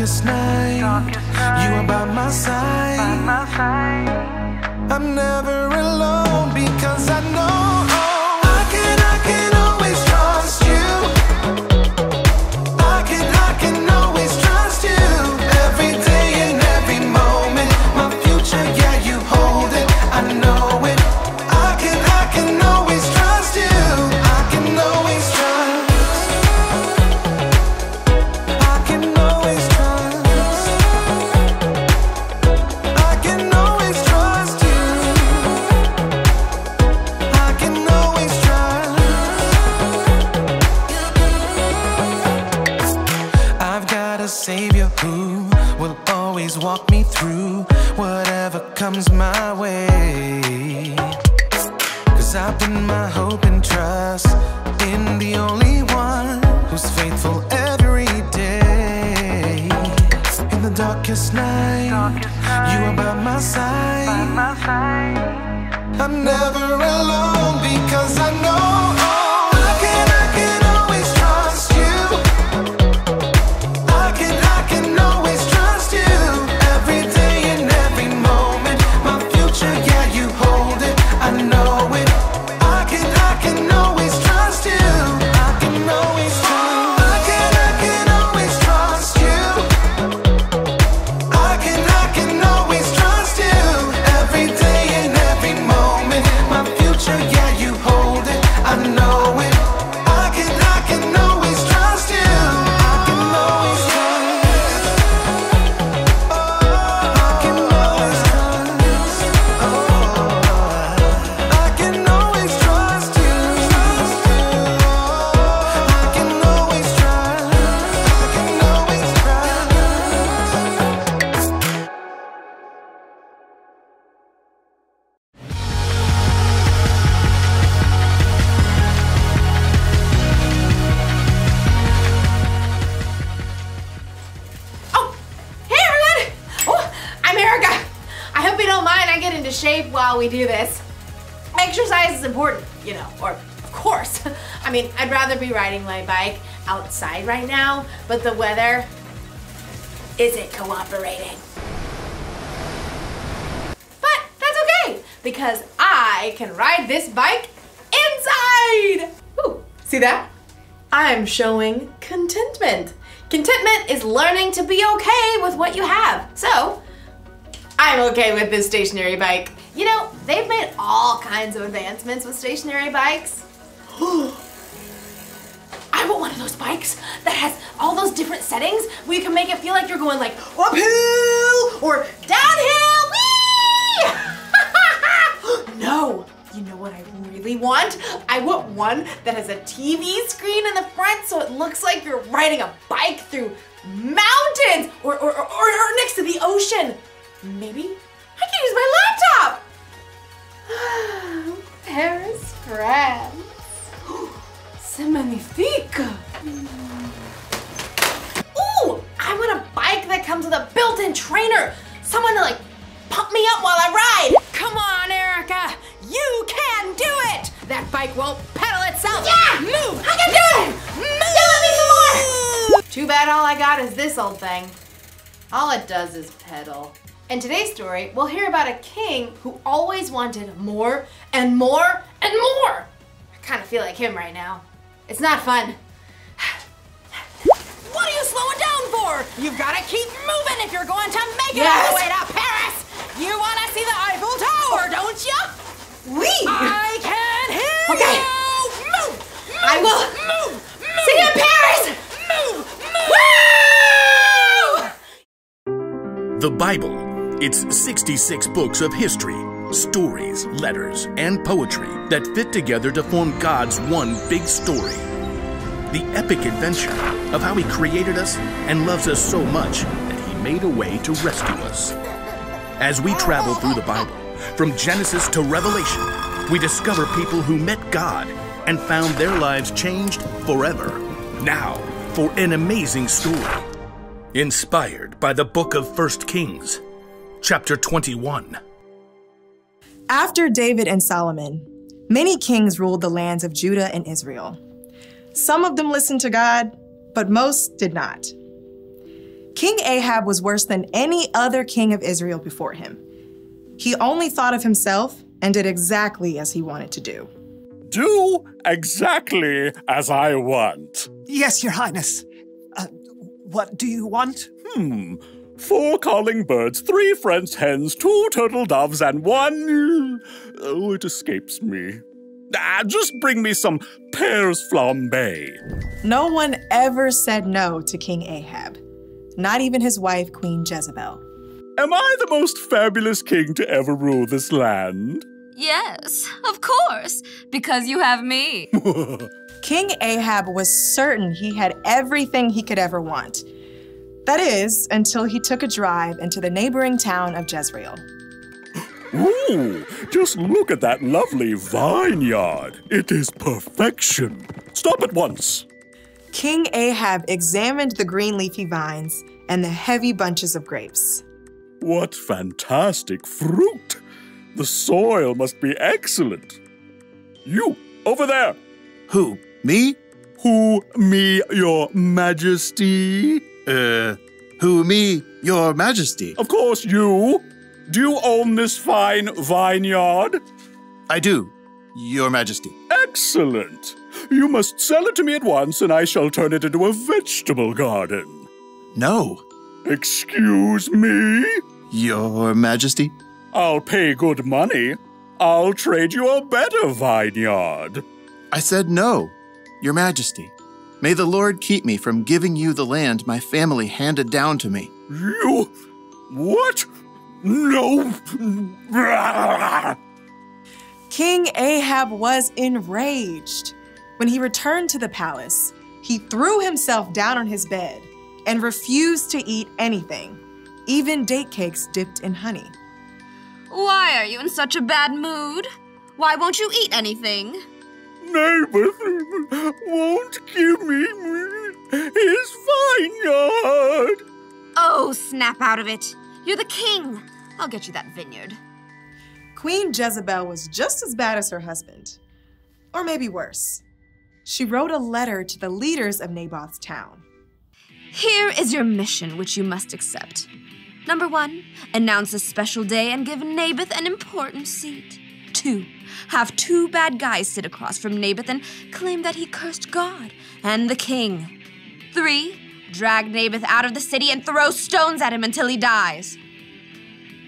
darkest night, you are by my side. I'm never alone because I know I can always trust you. I can always trust you. Every day and every moment, my future, yeah, you hold it. I know it. I can always trust you. I can always trust. I can always trust. I can always trust you. I can always trust. I've got a savior who will always walk me through whatever comes my way. 'Cause I put my hope and trust in the only one who's faithful every day. In the darkest night, you are by my side. I'm never alone because I know I can always trust you. I can always trust you. Every day and every moment, my future, yeah, you hold it. I know it. I can always trust you. I can always trust. I can always trust you. I can always trust you. Every day and every moment, my future, yeah, you hold it. I know it. I can always trust you. I can always trust. I can always trust. I can always trust you. I can always trust. I can always trust. Oh, hey everyone! Oh, I'm Erica. I hope you don't mind I get into shape while we do this. Exercise is important, you know, or of course. I mean, I'd rather be riding my bike outside right now, but the weather isn't cooperating. But that's okay, because I can ride this bike inside! Ooh, see that? I'm showing contentment. Contentment is learning to be okay with what you have. So, I'm okay with this stationary bike. You know, they've made all kinds of advancements with stationary bikes. I want one of those bikes that has all those different settings where you can make it feel like you're going like uphill or downhill. Whee! No, you know what I really want? I want one that has a TV screen in the front so it looks like you're riding a bike through mountains or next to the ocean. Maybe I can use my laptop. Paris, France. C'est magnifique. Ooh, I want a bike that comes with a built-in trainer. Someone to like pump me up while I ride. Come on, Erica. You can do it. That bike won't pedal itself. Yeah, move. I can do it. Move. Yell at me some more. Too bad all I got is this old thing. All it does is pedal. In today's story, we'll hear about a king who always wanted more and more and more. I kind of feel like him right now. It's not fun. What are you slowing down for? You've got to keep moving if you're going to make it all the way to Paris. You want to see the Eiffel Tower, don't you? Oui. I can hear you. Move. I will. Move. See you in Paris. Move. Woo! The Bible. It's 66 books of history, stories, letters, and poetry that fit together to form God's one big story. The epic adventure of how He created us and loves us so much that He made a way to rescue us. As we travel through the Bible, from Genesis to Revelation, we discover people who met God and found their lives changed forever. Now, for an amazing story, inspired by the book of 1 Kings. Chapter 21. After David and Solomon, many kings ruled the lands of Judah and Israel. Some of them listened to God, but most did not. King Ahab was worse than any other king of Israel before him. He only thought of himself and did exactly as he wanted to do. Do exactly as I want. Yes, Your Highness. What do you want? 4 calling birds, 3 French hens, 2 turtle doves, and 1... Oh, it escapes me. Just bring me some pears flambé. No one ever said no to King Ahab, not even his wife, Queen Jezebel. Am I the most fabulous king to ever rule this land? Yes, of course, because you have me. King Ahab was certain he had everything he could ever want. That is, until he took a drive into the neighboring town of Jezreel. Ooh, just look at that lovely vineyard. It is perfection. Stop at once. King Ahab examined the green leafy vines and the heavy bunches of grapes. What fantastic fruit. The soil must be excellent. You, over there. Who, me? Who, me, your majesty? Who, me, Your Majesty? Of course, you. Do you own this fine vineyard? I do, Your Majesty. Excellent. You must sell it to me at once, and I shall turn it into a vegetable garden. No. Excuse me? Your Majesty? I'll pay good money. I'll trade you a better vineyard. I said no, Your Majesty. May the Lord keep me from giving you the land my family handed down to me. You... what? No. King Ahab was enraged. When he returned to the palace, he threw himself down on his bed and refused to eat anything, even date cakes dipped in honey. Why are you in such a bad mood? Why won't you eat anything? Naboth won't give me his vineyard. Oh, snap out of it. You're the king. I'll get you that vineyard. Queen Jezebel was just as bad as her husband, or maybe worse. She wrote a letter to the leaders of Naboth's town. Here is your mission, which you must accept. Number 1, announce a special day and give Naboth an important seat. 2, have 2 bad guys sit across from Naboth and claim that he cursed God and the king. 3, drag Naboth out of the city and throw stones at him until he dies.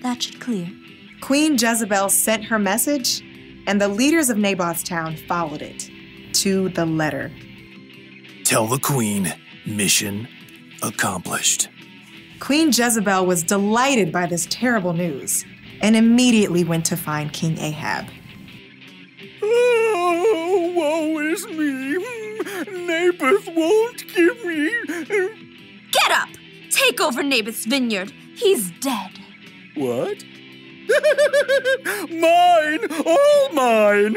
That should clear. Queen Jezebel sent her message, and the leaders of Naboth's town followed it, to the letter. Tell the queen, mission accomplished. Queen Jezebel was delighted by this terrible news and immediately went to find King Ahab. Oh, woe is me. Naboth won't give me... Get up! Take over Naboth's vineyard. He's dead. What? Mine! All mine!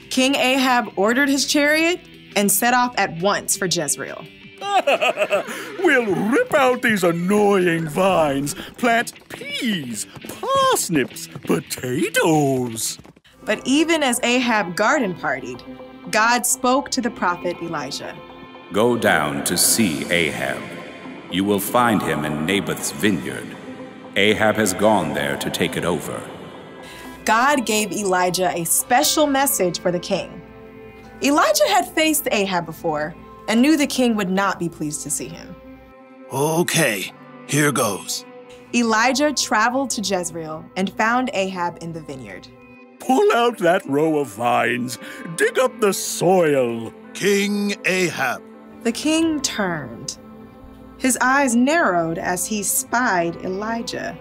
King Ahab ordered his chariot and set off at once for Jezreel. We'll rip out these annoying vines, plant peas, parsnips, potatoes. But even as Ahab garden partied, God spoke to the prophet Elijah. Go down to see Ahab. You will find him in Naboth's vineyard. Ahab has gone there to take it over. God gave Elijah a special message for the king. Elijah had faced Ahab before and knew the king would not be pleased to see him. Okay, here goes. Elijah traveled to Jezreel and found Ahab in the vineyard. Pull out that row of vines. Dig up the soil. King Ahab. The king turned. His eyes narrowed as he spied Elijah.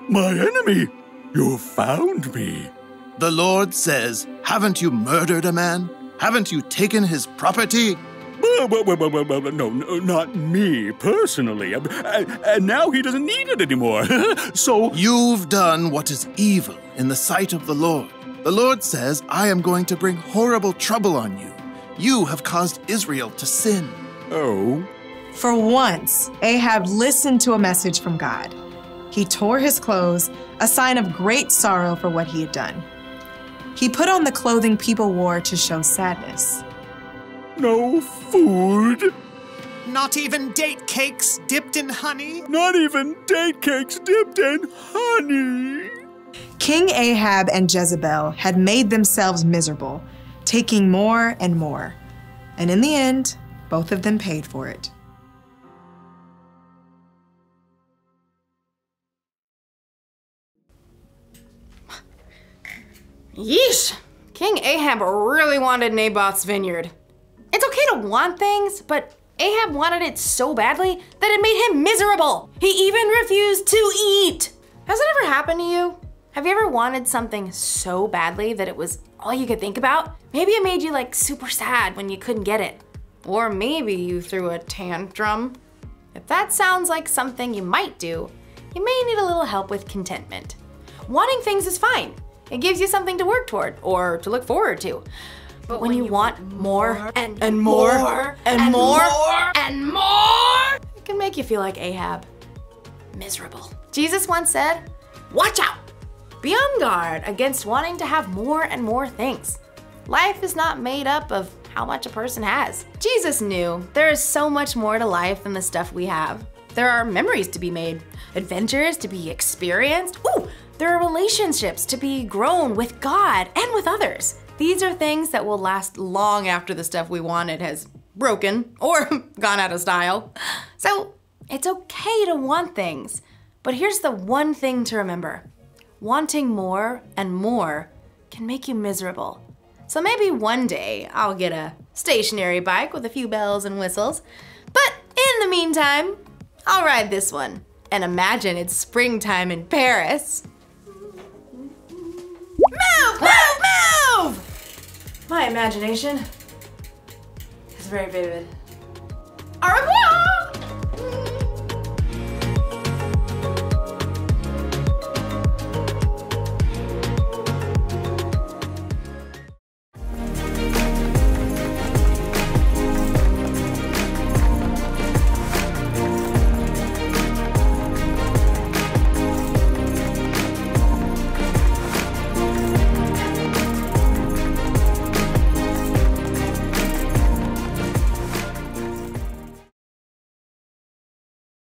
My enemy, you found me. The Lord says, haven't you murdered a man? Haven't you taken his property? No, not me personally. And now he doesn't need it anymore. So You've done what is evil in the sight of the Lord. The Lord says, I am going to bring horrible trouble on you. You have caused Israel to sin. Oh. For once, Ahab listened to a message from God. He tore his clothes, a sign of great sorrow for what he had done. He put on the clothing people wore to show sadness. No food. Not even date cakes dipped in honey? Not even date cakes dipped in honey. King Ahab and Jezebel had made themselves miserable, taking more and more. And in the end, both of them paid for it. Yeesh! King Ahab really wanted Naboth's vineyard. It's okay to want things, but Ahab wanted it so badly that it made him miserable. He even refused to eat. Has it ever happened to you? Have you ever wanted something so badly that it was all you could think about? Maybe it made you like super sad when you couldn't get it. Or maybe you threw a tantrum. If that sounds like something you might do, you may need a little help with contentment. Wanting things is fine. It gives you something to work toward or to look forward to. But when you want more and more and more and more, it can make you feel like Ahab. Miserable. Jesus once said, "Watch out! Be on guard against wanting to have more and more things. Life is not made up of how much a person has." Jesus knew there is so much more to life than the stuff we have. There are memories to be made, adventures to be experienced. Ooh, there are relationships to be grown with God and with others. These are things that will last long after the stuff we wanted has broken or gone out of style. So it's okay to want things, but here's the one thing to remember. Wanting more and more can make you miserable. So maybe one day I'll get a stationary bike with a few bells and whistles, but in the meantime, I'll ride this one and imagine it's springtime in Paris. Move, move, move! My imagination is very vivid. Au revoir!